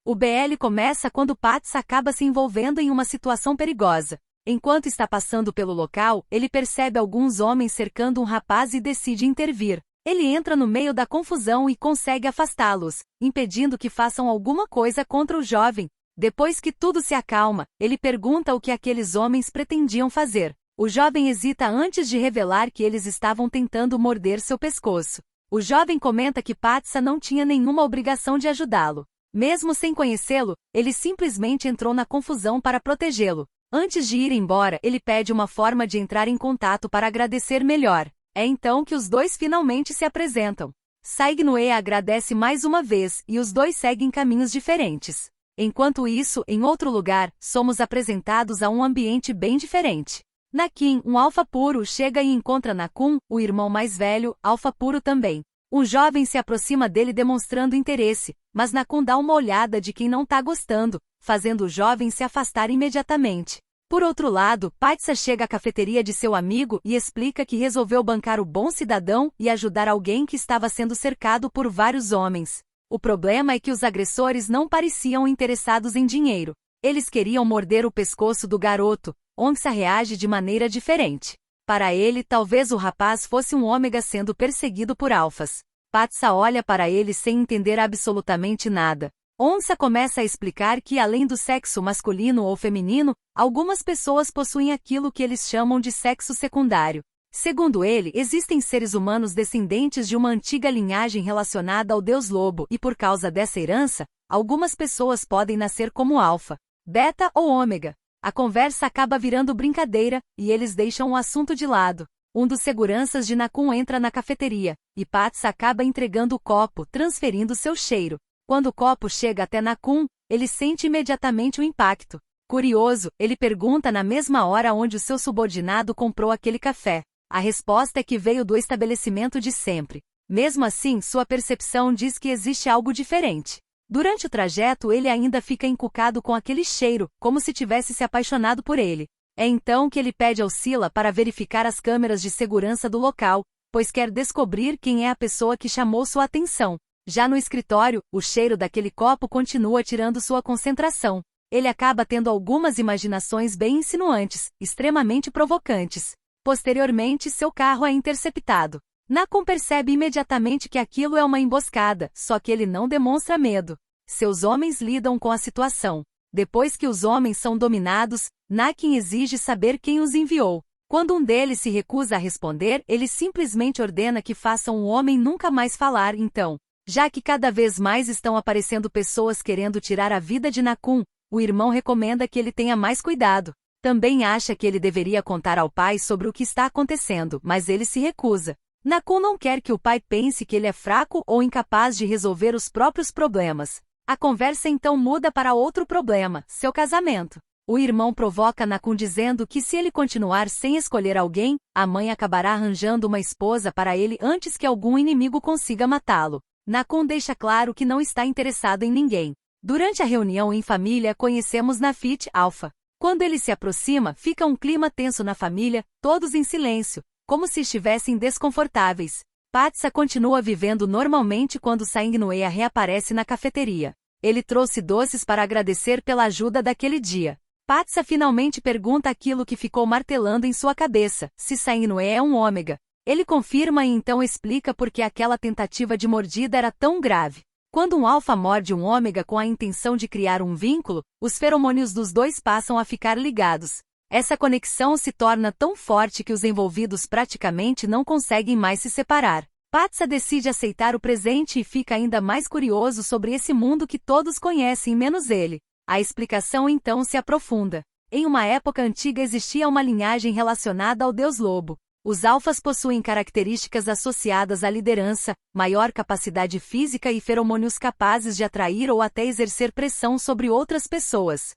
O BL começa quando Patsa acaba se envolvendo em uma situação perigosa. Enquanto está passando pelo local, ele percebe alguns homens cercando um rapaz e decide intervir. Ele entra no meio da confusão e consegue afastá-los, impedindo que façam alguma coisa contra o jovem. Depois que tudo se acalma, ele pergunta o que aqueles homens pretendiam fazer. O jovem hesita antes de revelar que eles estavam tentando morder seu pescoço. O jovem comenta que Patsa não tinha nenhuma obrigação de ajudá-lo. Mesmo sem conhecê-lo, ele simplesmente entrou na confusão para protegê-lo. Antes de ir embora, ele pede uma forma de entrar em contato para agradecer melhor. É então que os dois finalmente se apresentam. Sae-Noe agradece mais uma vez e os dois seguem caminhos diferentes. Enquanto isso, em outro lugar, somos apresentados a um ambiente bem diferente. Nakin, um alfa puro, chega e encontra Nakun, o irmão mais velho, alfa puro também. Um jovem se aproxima dele demonstrando interesse, mas Nakun dá uma olhada de quem não tá gostando, fazendo o jovem se afastar imediatamente. Por outro lado, Patsa chega à cafeteria de seu amigo e explica que resolveu bancar o bom cidadão e ajudar alguém que estava sendo cercado por vários homens. O problema é que os agressores não pareciam interessados em dinheiro. Eles queriam morder o pescoço do garoto. Onça reage de maneira diferente. Para ele, talvez o rapaz fosse um ômega sendo perseguido por alfas. Patsa olha para ele sem entender absolutamente nada. Onça começa a explicar que, além do sexo masculino ou feminino, algumas pessoas possuem aquilo que eles chamam de sexo secundário. Segundo ele, existem seres humanos descendentes de uma antiga linhagem relacionada ao deus lobo e, por causa dessa herança, algumas pessoas podem nascer como alfa, beta ou ômega. A conversa acaba virando brincadeira, e eles deixam o assunto de lado. Um dos seguranças de Nakun entra na cafeteria, e Patsa acaba entregando o copo, transferindo seu cheiro. Quando o copo chega até Nakun, ele sente imediatamente o impacto. Curioso, ele pergunta na mesma hora onde o seu subordinado comprou aquele café. A resposta é que veio do estabelecimento de sempre. Mesmo assim, sua percepção diz que existe algo diferente. Durante o trajeto, ele ainda fica encucado com aquele cheiro, como se tivesse se apaixonado por ele. É então que ele pede ao Sila para verificar as câmeras de segurança do local, pois quer descobrir quem é a pessoa que chamou sua atenção. Já no escritório, o cheiro daquele copo continua tirando sua concentração. Ele acaba tendo algumas imaginações bem insinuantes, extremamente provocantes. Posteriormente, seu carro é interceptado. Nakun percebe imediatamente que aquilo é uma emboscada, só que ele não demonstra medo. Seus homens lidam com a situação. Depois que os homens são dominados, Nakin exige saber quem os enviou. Quando um deles se recusa a responder, ele simplesmente ordena que façam o homem nunca mais falar então. Já que cada vez mais estão aparecendo pessoas querendo tirar a vida de Nakun, o irmão recomenda que ele tenha mais cuidado. Também acha que ele deveria contar ao pai sobre o que está acontecendo, mas ele se recusa. Nakun não quer que o pai pense que ele é fraco ou incapaz de resolver os próprios problemas. A conversa então muda para outro problema, seu casamento. O irmão provoca Nakun dizendo que se ele continuar sem escolher alguém, a mãe acabará arranjando uma esposa para ele antes que algum inimigo consiga matá-lo. Nakun deixa claro que não está interessado em ninguém. Durante a reunião em família, conhecemos Nafit Alpha. Quando ele se aproxima, fica um clima tenso na família, todos em silêncio, como se estivessem desconfortáveis. Patsa continua vivendo normalmente quando Sae-Noe reaparece na cafeteria. Ele trouxe doces para agradecer pela ajuda daquele dia. Patsa finalmente pergunta aquilo que ficou martelando em sua cabeça, se Sae-Noe é um ômega. Ele confirma e então explica por que aquela tentativa de mordida era tão grave. Quando um alfa morde um ômega com a intenção de criar um vínculo, os feromônios dos dois passam a ficar ligados. Essa conexão se torna tão forte que os envolvidos praticamente não conseguem mais se separar. Patsa decide aceitar o presente e fica ainda mais curioso sobre esse mundo que todos conhecem menos ele. A explicação então se aprofunda. Em uma época antiga existia uma linhagem relacionada ao deus lobo. Os alfas possuem características associadas à liderança, maior capacidade física e feromônios capazes de atrair ou até exercer pressão sobre outras pessoas.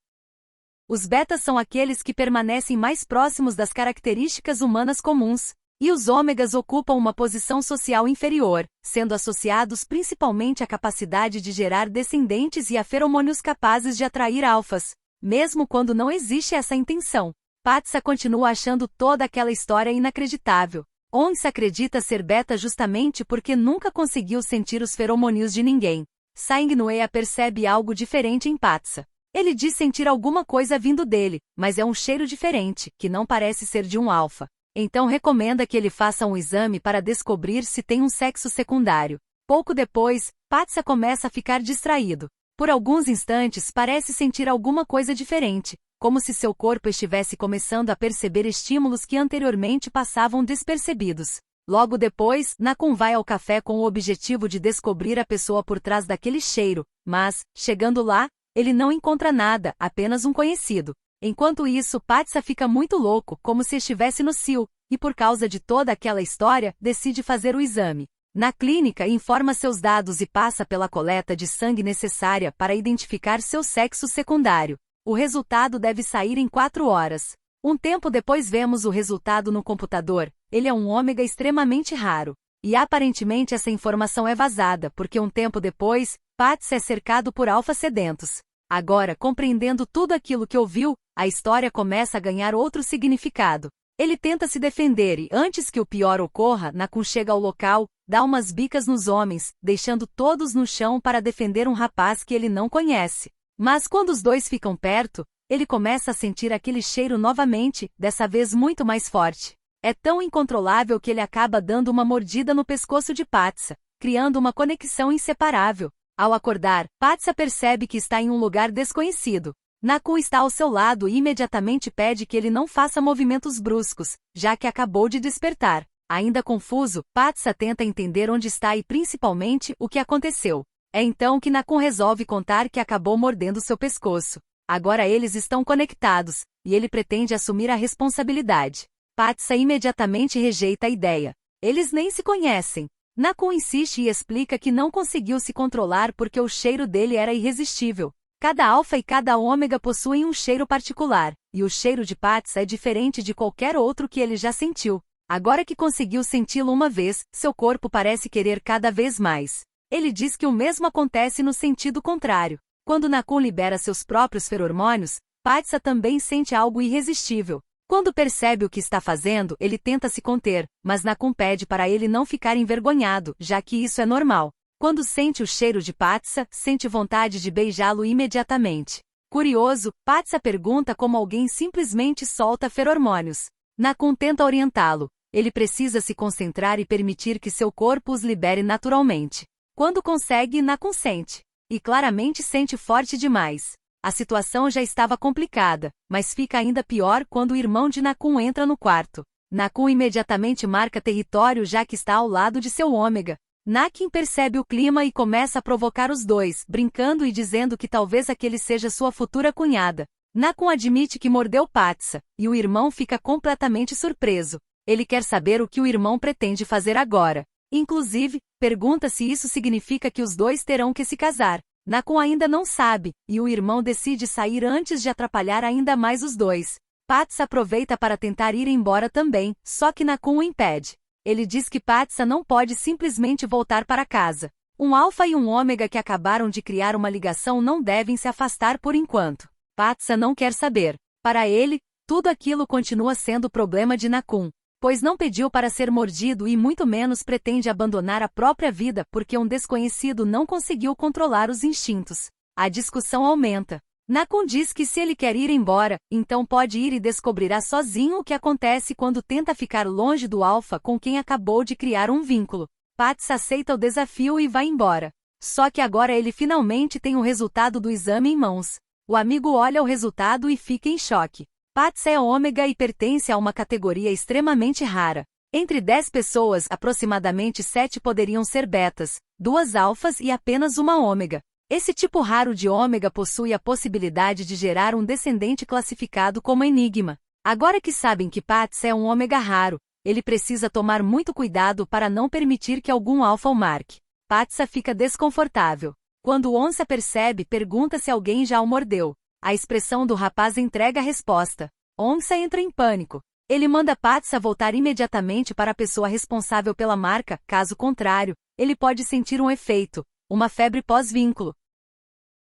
Os betas são aqueles que permanecem mais próximos das características humanas comuns, e os ômegas ocupam uma posição social inferior, sendo associados principalmente à capacidade de gerar descendentes e a feromônios capazes de atrair alfas, mesmo quando não existe essa intenção. Patsa continua achando toda aquela história inacreditável. Onça acredita ser beta justamente porque nunca conseguiu sentir os feromônios de ninguém. Sang-Noea percebe algo diferente em Patsa. Ele diz sentir alguma coisa vindo dele, mas é um cheiro diferente, que não parece ser de um alfa. Então recomenda que ele faça um exame para descobrir se tem um sexo secundário. Pouco depois, Patsa começa a ficar distraído. Por alguns instantes parece sentir alguma coisa diferente, como se seu corpo estivesse começando a perceber estímulos que anteriormente passavam despercebidos. Logo depois, Nakun vai ao café com o objetivo de descobrir a pessoa por trás daquele cheiro, mas, chegando lá, ele não encontra nada, apenas um conhecido. Enquanto isso, Patsa fica muito louco, como se estivesse no cio, e por causa de toda aquela história, decide fazer o exame. Na clínica, informa seus dados e passa pela coleta de sangue necessária para identificar seu sexo secundário. O resultado deve sair em 4 horas. Um tempo depois vemos o resultado no computador. Ele é um ômega extremamente raro. E aparentemente essa informação é vazada, porque um tempo depois, Patsa é cercado por alfa sedentos. Agora, compreendendo tudo aquilo que ouviu, a história começa a ganhar outro significado. Ele tenta se defender e, antes que o pior ocorra, Nakun chega ao local, dá umas bicas nos homens, deixando todos no chão para defender um rapaz que ele não conhece. Mas quando os dois ficam perto, ele começa a sentir aquele cheiro novamente, dessa vez muito mais forte. É tão incontrolável que ele acaba dando uma mordida no pescoço de Patsa, criando uma conexão inseparável. Ao acordar, Patsa percebe que está em um lugar desconhecido. Nakun está ao seu lado e imediatamente pede que ele não faça movimentos bruscos, já que acabou de despertar. Ainda confuso, Patsa tenta entender onde está e principalmente o que aconteceu. É então que Nakun resolve contar que acabou mordendo seu pescoço. Agora eles estão conectados, e ele pretende assumir a responsabilidade. Patsa imediatamente rejeita a ideia. Eles nem se conhecem. Nakun insiste e explica que não conseguiu se controlar porque o cheiro dele era irresistível. Cada alfa e cada ômega possuem um cheiro particular, e o cheiro de Patsa é diferente de qualquer outro que ele já sentiu. Agora que conseguiu senti-lo uma vez, seu corpo parece querer cada vez mais. Ele diz que o mesmo acontece no sentido contrário. Quando Nakun libera seus próprios feromônios, Patsa também sente algo irresistível. Quando percebe o que está fazendo, ele tenta se conter, mas Nakun pede para ele não ficar envergonhado, já que isso é normal. Quando sente o cheiro de Patsa, sente vontade de beijá-lo imediatamente. Curioso, Patsa pergunta como alguém simplesmente solta feromônios. Nakun tenta orientá-lo. Ele precisa se concentrar e permitir que seu corpo os libere naturalmente. Quando consegue, Nakun sente. E claramente sente forte demais. A situação já estava complicada, mas fica ainda pior quando o irmão de Nakun entra no quarto. Nakun imediatamente marca território já que está ao lado de seu ômega. Nakin percebe o clima e começa a provocar os dois, brincando e dizendo que talvez aquele seja sua futura cunhada. Nakun admite que mordeu Patsa, e o irmão fica completamente surpreso. Ele quer saber o que o irmão pretende fazer agora. Inclusive, pergunta se isso significa que os dois terão que se casar. Nakun ainda não sabe, e o irmão decide sair antes de atrapalhar ainda mais os dois. Patsa aproveita para tentar ir embora também, só que Nakun o impede. Ele diz que Patsa não pode simplesmente voltar para casa. Um alfa e um ômega que acabaram de criar uma ligação não devem se afastar por enquanto. Patsa não quer saber. Para ele, tudo aquilo continua sendo problema de Nakun, pois não pediu para ser mordido e muito menos pretende abandonar a própria vida porque um desconhecido não conseguiu controlar os instintos. A discussão aumenta. Nakun diz que se ele quer ir embora, então pode ir e descobrirá sozinho o que acontece quando tenta ficar longe do alfa com quem acabou de criar um vínculo. Patsa aceita o desafio e vai embora. Só que agora ele finalmente tem o resultado do exame em mãos. O amigo olha o resultado e fica em choque. Patsa é ômega e pertence a uma categoria extremamente rara. Entre 10 pessoas, aproximadamente 7 poderiam ser betas, 2 alfas e apenas uma ômega. Esse tipo raro de ômega possui a possibilidade de gerar um descendente classificado como enigma. Agora que sabem que Patsa é um ômega raro, ele precisa tomar muito cuidado para não permitir que algum alfa o marque. Patsa fica desconfortável. Quando Onça percebe, pergunta se alguém já o mordeu. A expressão do rapaz entrega a resposta. Onça entra em pânico. Ele manda Patsa voltar imediatamente para a pessoa responsável pela marca, caso contrário, ele pode sentir um efeito, uma febre pós-vínculo.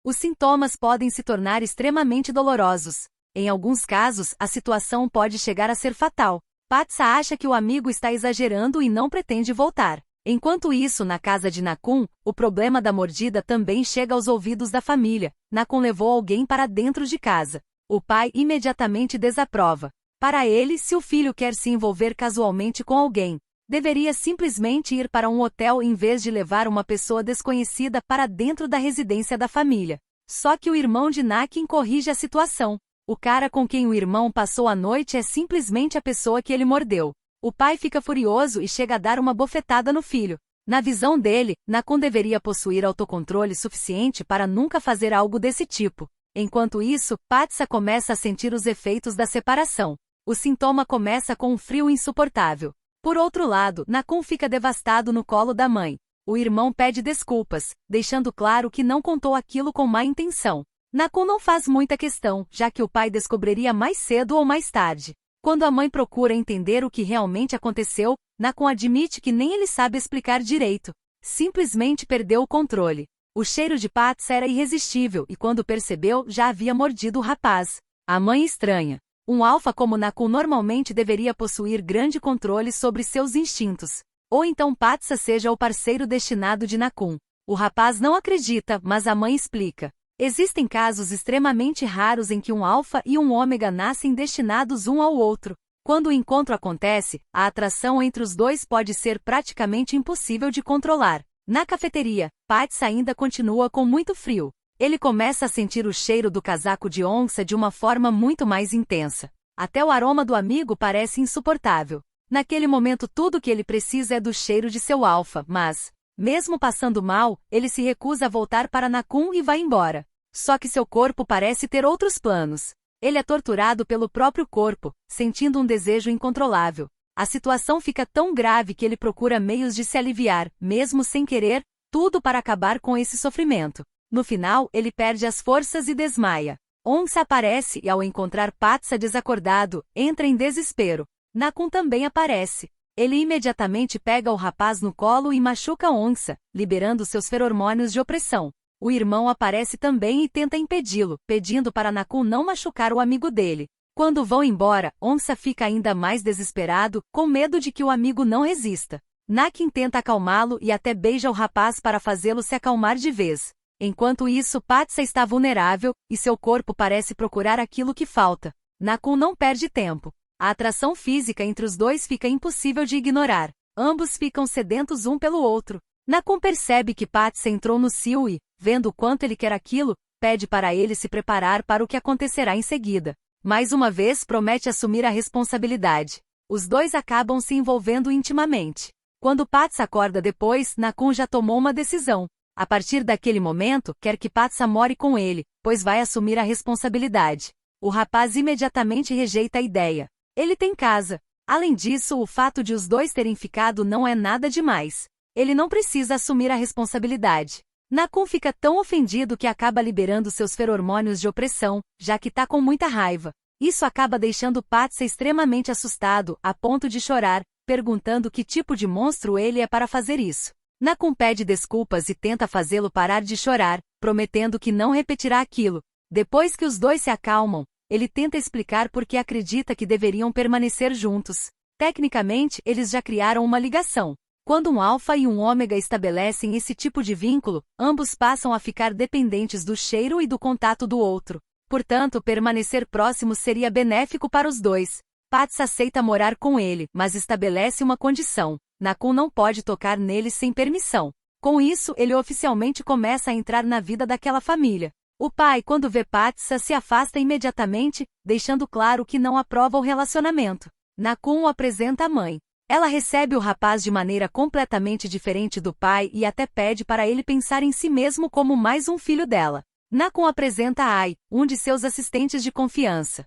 Os sintomas podem se tornar extremamente dolorosos. Em alguns casos, a situação pode chegar a ser fatal. Patsa acha que o amigo está exagerando e não pretende voltar. Enquanto isso, na casa de Nakun, o problema da mordida também chega aos ouvidos da família. Nakun levou alguém para dentro de casa. O pai imediatamente desaprova. Para ele, se o filho quer se envolver casualmente com alguém, deveria simplesmente ir para um hotel em vez de levar uma pessoa desconhecida para dentro da residência da família. Só que o irmão de Nakin corrige a situação. O cara com quem o irmão passou a noite é simplesmente a pessoa que ele mordeu. O pai fica furioso e chega a dar uma bofetada no filho. Na visão dele, Nakun deveria possuir autocontrole suficiente para nunca fazer algo desse tipo. Enquanto isso, Patsa começa a sentir os efeitos da separação. O sintoma começa com um frio insuportável. Por outro lado, Nakun fica devastado no colo da mãe. O irmão pede desculpas, deixando claro que não contou aquilo com má intenção. Nakun não faz muita questão, já que o pai descobriria mais cedo ou mais tarde. Quando a mãe procura entender o que realmente aconteceu, Nakun admite que nem ele sabe explicar direito. Simplesmente perdeu o controle. O cheiro de Patsa era irresistível e quando percebeu, já havia mordido o rapaz. A mãe estranha. Um alfa como Nakun normalmente deveria possuir grande controle sobre seus instintos. Ou então Patsa seja o parceiro destinado de Nakun. O rapaz não acredita, mas a mãe explica. Existem casos extremamente raros em que um alfa e um ômega nascem destinados um ao outro. Quando o encontro acontece, a atração entre os dois pode ser praticamente impossível de controlar. Na cafeteria, Patsa ainda continua com muito frio. Ele começa a sentir o cheiro do casaco de onça de uma forma muito mais intensa. Até o aroma do amigo parece insuportável. Naquele momento tudo que ele precisa é do cheiro de seu alfa, mas, mesmo passando mal, ele se recusa a voltar para Nakun e vai embora. Só que seu corpo parece ter outros planos. Ele é torturado pelo próprio corpo, sentindo um desejo incontrolável. A situação fica tão grave que ele procura meios de se aliviar, mesmo sem querer, tudo para acabar com esse sofrimento. No final, ele perde as forças e desmaia. Onça aparece e, ao encontrar Patsa desacordado, entra em desespero. Nakun também aparece. Ele imediatamente pega o rapaz no colo e machuca Onça, liberando seus feromônios de opressão. O irmão aparece também e tenta impedi-lo, pedindo para Nakun não machucar o amigo dele. Quando vão embora, Onça fica ainda mais desesperado, com medo de que o amigo não resista. Nakin tenta acalmá-lo e até beija o rapaz para fazê-lo se acalmar de vez. Enquanto isso, Patsa está vulnerável, e seu corpo parece procurar aquilo que falta. Nakun não perde tempo. A atração física entre os dois fica impossível de ignorar. Ambos ficam sedentos um pelo outro. Nakun percebe que Patsa entrou no cio e, vendo o quanto ele quer aquilo, pede para ele se preparar para o que acontecerá em seguida. Mais uma vez promete assumir a responsabilidade. Os dois acabam se envolvendo intimamente. Quando Patsa acorda depois, Nakun já tomou uma decisão. A partir daquele momento, quer que Patsa more com ele, pois vai assumir a responsabilidade. O rapaz imediatamente rejeita a ideia. Ele tem casa. Além disso, o fato de os dois terem ficado não é nada demais. Ele não precisa assumir a responsabilidade. Nakun fica tão ofendido que acaba liberando seus feromônios de opressão, já que tá com muita raiva. Isso acaba deixando Patsa extremamente assustado, a ponto de chorar, perguntando que tipo de monstro ele é para fazer isso. Nakun pede desculpas e tenta fazê-lo parar de chorar, prometendo que não repetirá aquilo. Depois que os dois se acalmam, ele tenta explicar por que acredita que deveriam permanecer juntos. Tecnicamente, eles já criaram uma ligação. Quando um alfa e um ômega estabelecem esse tipo de vínculo, ambos passam a ficar dependentes do cheiro e do contato do outro. Portanto, permanecer próximos seria benéfico para os dois. Patsa aceita morar com ele, mas estabelece uma condição. Nakun não pode tocar nele sem permissão. Com isso, ele oficialmente começa a entrar na vida daquela família. O pai, quando vê Patsa, se afasta imediatamente, deixando claro que não aprova o relacionamento. Nakun o apresenta à mãe. Ela recebe o rapaz de maneira completamente diferente do pai e até pede para ele pensar em si mesmo como mais um filho dela. Nakun apresenta Ai, um de seus assistentes de confiança.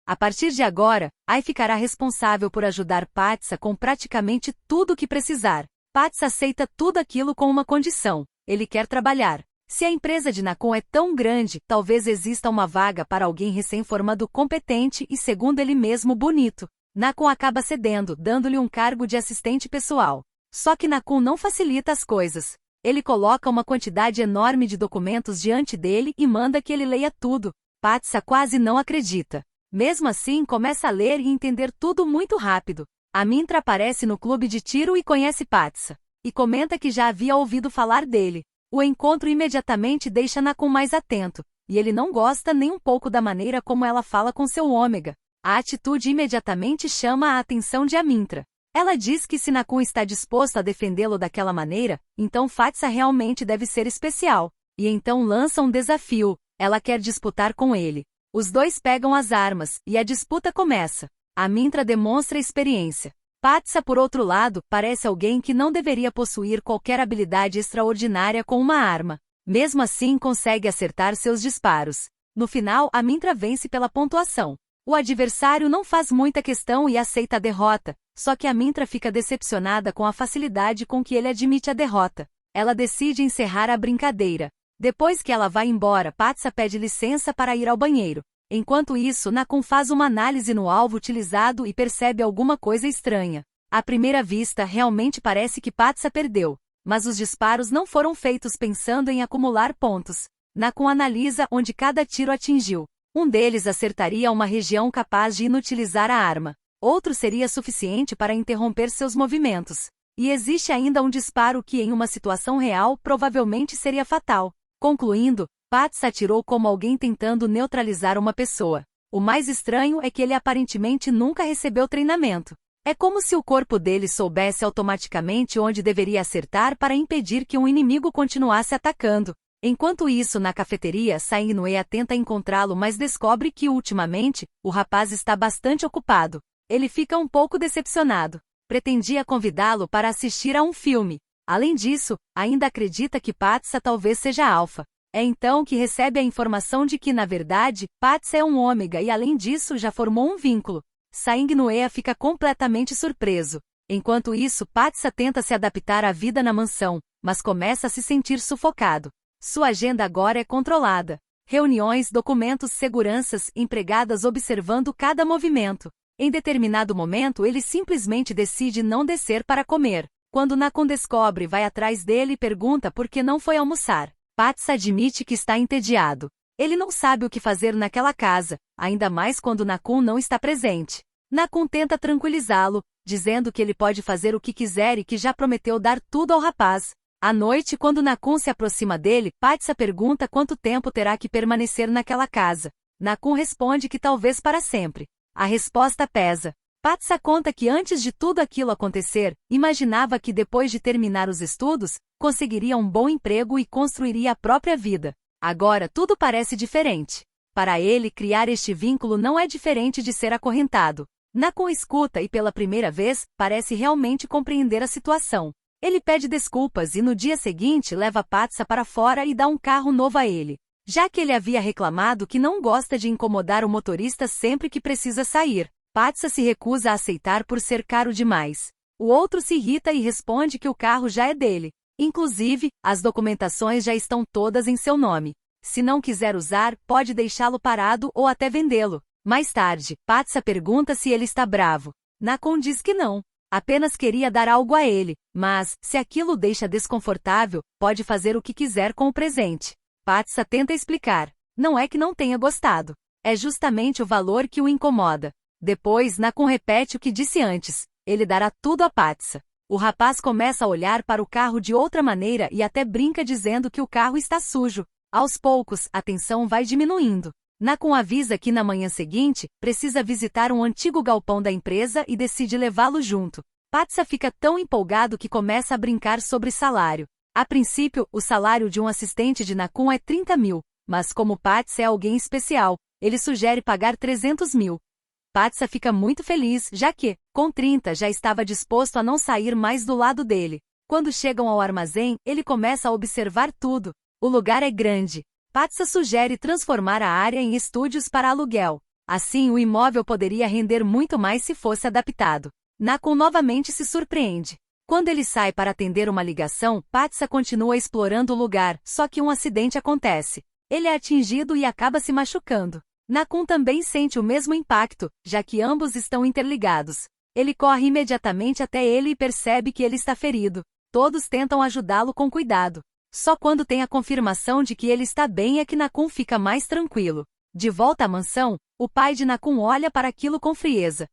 A partir de agora, Ai ficará responsável por ajudar Patsa com praticamente tudo o que precisar. Patsa aceita tudo aquilo com uma condição: ele quer trabalhar. Se a empresa de Nakun é tão grande, talvez exista uma vaga para alguém recém-formado competente e, segundo ele mesmo, bonito. Nakun acaba cedendo, dando-lhe um cargo de assistente pessoal. Só que Nakun não facilita as coisas. Ele coloca uma quantidade enorme de documentos diante dele e manda que ele leia tudo. Patsa quase não acredita. Mesmo assim, começa a ler e entender tudo muito rápido. A Mintra aparece no clube de tiro e conhece Patsa. e comenta que já havia ouvido falar dele. O encontro imediatamente deixa Nakun mais atento, e ele não gosta nem um pouco da maneira como ela fala com seu ômega. A atitude imediatamente chama a atenção de Amintra. Ela diz que se Nakun está disposto a defendê-lo daquela maneira, então Fatsa realmente deve ser especial. E então lança um desafio, ela quer disputar com ele. Os dois pegam as armas, e a disputa começa. Amintra demonstra experiência. Patsa, por outro lado, parece alguém que não deveria possuir qualquer habilidade extraordinária com uma arma. Mesmo assim, consegue acertar seus disparos. No final, Amintra vence pela pontuação. O adversário não faz muita questão e aceita a derrota, só que Amintra fica decepcionada com a facilidade com que ele admite a derrota. Ela decide encerrar a brincadeira. Depois que ela vai embora, Patsa pede licença para ir ao banheiro. Enquanto isso, Nakun faz uma análise no alvo utilizado e percebe alguma coisa estranha. À primeira vista, realmente parece que Patsa perdeu, mas os disparos não foram feitos pensando em acumular pontos. Nakun analisa onde cada tiro atingiu. Um deles acertaria uma região capaz de inutilizar a arma. Outro seria suficiente para interromper seus movimentos. E existe ainda um disparo que, em uma situação real, provavelmente seria fatal. Concluindo, Patsa atirou como alguém tentando neutralizar uma pessoa. O mais estranho é que ele aparentemente nunca recebeu treinamento. É como se o corpo dele soubesse automaticamente onde deveria acertar para impedir que um inimigo continuasse atacando. Enquanto isso, na cafeteria, Sang-Noea tenta encontrá-lo, mas descobre que, ultimamente, o rapaz está bastante ocupado. Ele fica um pouco decepcionado. Pretendia convidá-lo para assistir a um filme. Além disso, ainda acredita que Patsa talvez seja alfa. É então que recebe a informação de que, na verdade, Patsa é um ômega e, além disso, já formou um vínculo. Sang-Noea fica completamente surpreso. Enquanto isso, Patsa tenta se adaptar à vida na mansão, mas começa a se sentir sufocado. Sua agenda agora é controlada. Reuniões, documentos, seguranças, empregadas observando cada movimento. Em determinado momento, ele simplesmente decide não descer para comer. Quando Nakun descobre, vai atrás dele e pergunta por que não foi almoçar. Patsa admite que está entediado. Ele não sabe o que fazer naquela casa, ainda mais quando Nakun não está presente. Nakun tenta tranquilizá-lo, dizendo que ele pode fazer o que quiser e que já prometeu dar tudo ao rapaz. À noite, quando Nakun se aproxima dele, Patsa pergunta quanto tempo terá que permanecer naquela casa. Nakun responde que talvez para sempre. A resposta pesa. Patsa conta que antes de tudo aquilo acontecer, imaginava que depois de terminar os estudos, conseguiria um bom emprego e construiria a própria vida. Agora tudo parece diferente. Para ele, criar este vínculo não é diferente de ser acorrentado. Nakun escuta e pela primeira vez, parece realmente compreender a situação. Ele pede desculpas e no dia seguinte leva Patsa para fora e dá um carro novo a ele. Já que ele havia reclamado que não gosta de incomodar o motorista sempre que precisa sair, Patsa se recusa a aceitar por ser caro demais. O outro se irrita e responde que o carro já é dele. Inclusive, as documentações já estão todas em seu nome. Se não quiser usar, pode deixá-lo parado ou até vendê-lo. Mais tarde, Patsa pergunta se ele está bravo. Nakun diz que não. Apenas queria dar algo a ele, mas, se aquilo o deixa desconfortável, pode fazer o que quiser com o presente. Patsa tenta explicar. Não é que não tenha gostado. É justamente o valor que o incomoda. Depois, Nakun repete o que disse antes. Ele dará tudo a Patsa. O rapaz começa a olhar para o carro de outra maneira e até brinca dizendo que o carro está sujo. Aos poucos, a tensão vai diminuindo. Nakun avisa que na manhã seguinte, precisa visitar um antigo galpão da empresa e decide levá-lo junto. Patsa fica tão empolgado que começa a brincar sobre salário. A princípio, o salário de um assistente de Nakun é 30 mil, mas como Patsa é alguém especial, ele sugere pagar 300 mil. Patsa fica muito feliz, já que, com 30, já estava disposto a não sair mais do lado dele. Quando chegam ao armazém, ele começa a observar tudo. O lugar é grande. Patsa sugere transformar a área em estúdios para aluguel. Assim, o imóvel poderia render muito mais se fosse adaptado. Nakun novamente se surpreende. Quando ele sai para atender uma ligação, Patsa continua explorando o lugar, só que um acidente acontece. Ele é atingido e acaba se machucando. Nakun também sente o mesmo impacto, já que ambos estão interligados. Ele corre imediatamente até ele e percebe que ele está ferido. Todos tentam ajudá-lo com cuidado. Só quando tem a confirmação de que ele está bem é que Nakun fica mais tranquilo. De volta à mansão, o pai de Nakun olha para aquilo com frieza.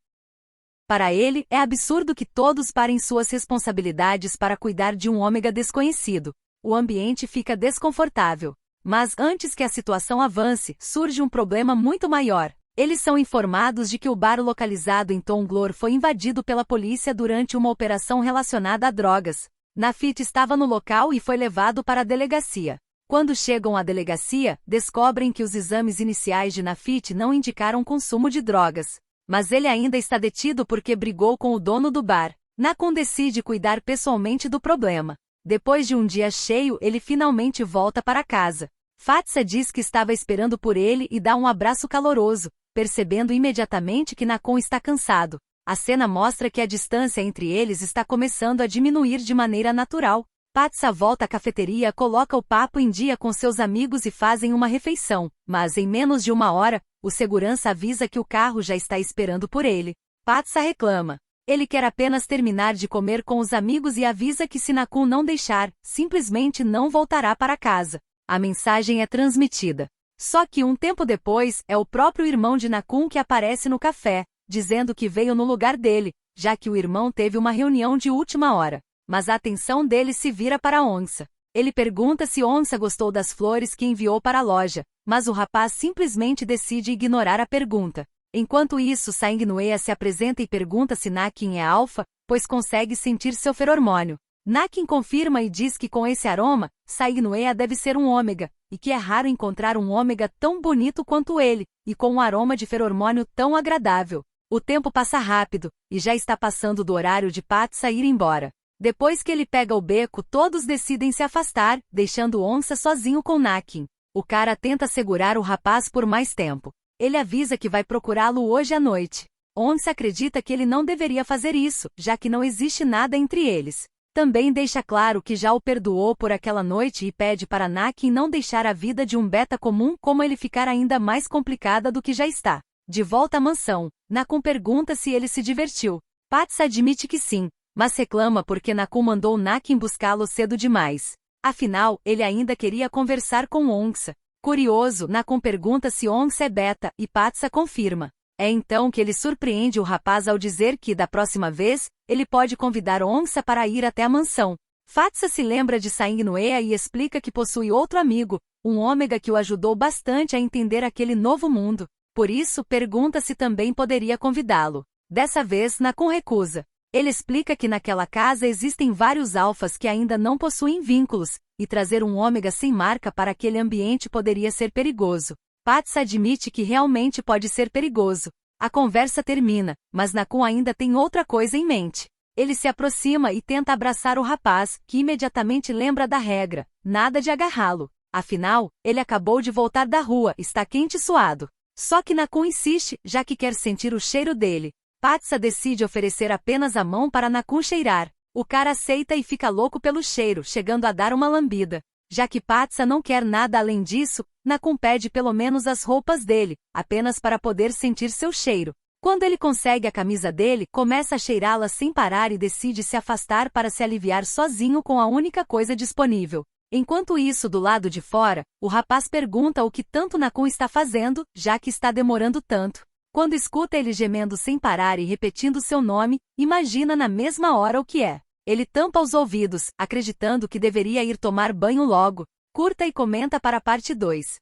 Para ele, é absurdo que todos parem suas responsabilidades para cuidar de um ômega desconhecido. O ambiente fica desconfortável. Mas antes que a situação avance, surge um problema muito maior. Eles são informados de que o bar localizado em Tonglor foi invadido pela polícia durante uma operação relacionada a drogas. Nafit estava no local e foi levado para a delegacia. Quando chegam à delegacia, descobrem que os exames iniciais de Nafit não indicaram consumo de drogas. Mas ele ainda está detido porque brigou com o dono do bar. Nakun decide cuidar pessoalmente do problema. Depois de um dia cheio, ele finalmente volta para casa. Fatsa diz que estava esperando por ele e dá um abraço caloroso, percebendo imediatamente que Nakun está cansado. A cena mostra que a distância entre eles está começando a diminuir de maneira natural. Fatsa volta à cafeteria, coloca o papo em dia com seus amigos e fazem uma refeição, mas em menos de uma hora, o segurança avisa que o carro já está esperando por ele. Fatsa reclama. Ele quer apenas terminar de comer com os amigos e avisa que se Nakun não deixar, simplesmente não voltará para casa. A mensagem é transmitida. Só que um tempo depois, é o próprio irmão de Nakun que aparece no café, dizendo que veio no lugar dele, já que o irmão teve uma reunião de última hora. Mas a atenção dele se vira para Onsa. Ele pergunta se Onsa gostou das flores que enviou para a loja, mas o rapaz simplesmente decide ignorar a pergunta. Enquanto isso, Sanguinea se apresenta e pergunta se Nakin é alfa, pois consegue sentir seu feromônio. Nakin confirma e diz que com esse aroma, Sanguinea deve ser um ômega, e que é raro encontrar um ômega tão bonito quanto ele, e com um aroma de feromônio tão agradável. O tempo passa rápido, e já está passando do horário de Patsa ir embora. Depois que ele pega o beco, todos decidem se afastar, deixando Onsa sozinho com Nakin. O cara tenta segurar o rapaz por mais tempo. Ele avisa que vai procurá-lo hoje à noite. Onsa acredita que ele não deveria fazer isso, já que não existe nada entre eles. Também deixa claro que já o perdoou por aquela noite e pede para Nakin não deixar a vida de um beta comum como ele ficar ainda mais complicada do que já está. De volta à mansão, Nakun pergunta se ele se divertiu. Patsa admite que sim, mas reclama porque Nakun mandou Nakin buscá-lo cedo demais. Afinal, ele ainda queria conversar com Onsa. Curioso, Nakun pergunta se Onsa é beta, e Patsa confirma. É então que ele surpreende o rapaz ao dizer que, da próxima vez, ele pode convidar Onsa para ir até a mansão. Fatsa se lembra de Sanguinea e explica que possui outro amigo, um ômega que o ajudou bastante a entender aquele novo mundo. Por isso, pergunta se também poderia convidá-lo. Dessa vez, Nakun recusa. Ele explica que naquela casa existem vários alfas que ainda não possuem vínculos, e trazer um ômega sem marca para aquele ambiente poderia ser perigoso. Patsa admite que realmente pode ser perigoso. A conversa termina, mas Nakun ainda tem outra coisa em mente. Ele se aproxima e tenta abraçar o rapaz, que imediatamente lembra da regra, nada de agarrá-lo. Afinal, ele acabou de voltar da rua, está quente e suado. Só que Nakun insiste, já que quer sentir o cheiro dele. Patsa decide oferecer apenas a mão para Nakun cheirar. O cara aceita e fica louco pelo cheiro, chegando a dar uma lambida. Já que Patsa não quer nada além disso, Nakun pede pelo menos as roupas dele, apenas para poder sentir seu cheiro. Quando ele consegue a camisa dele, começa a cheirá-la sem parar e decide se afastar para se aliviar sozinho com a única coisa disponível. Enquanto isso, do lado de fora, o rapaz pergunta o que tanto Nakun está fazendo, já que está demorando tanto. Quando escuta ele gemendo sem parar e repetindo seu nome, imagina na mesma hora o que é. Ele tampa os ouvidos, acreditando que deveria ir tomar banho logo. Curta e comenta para a parte 2.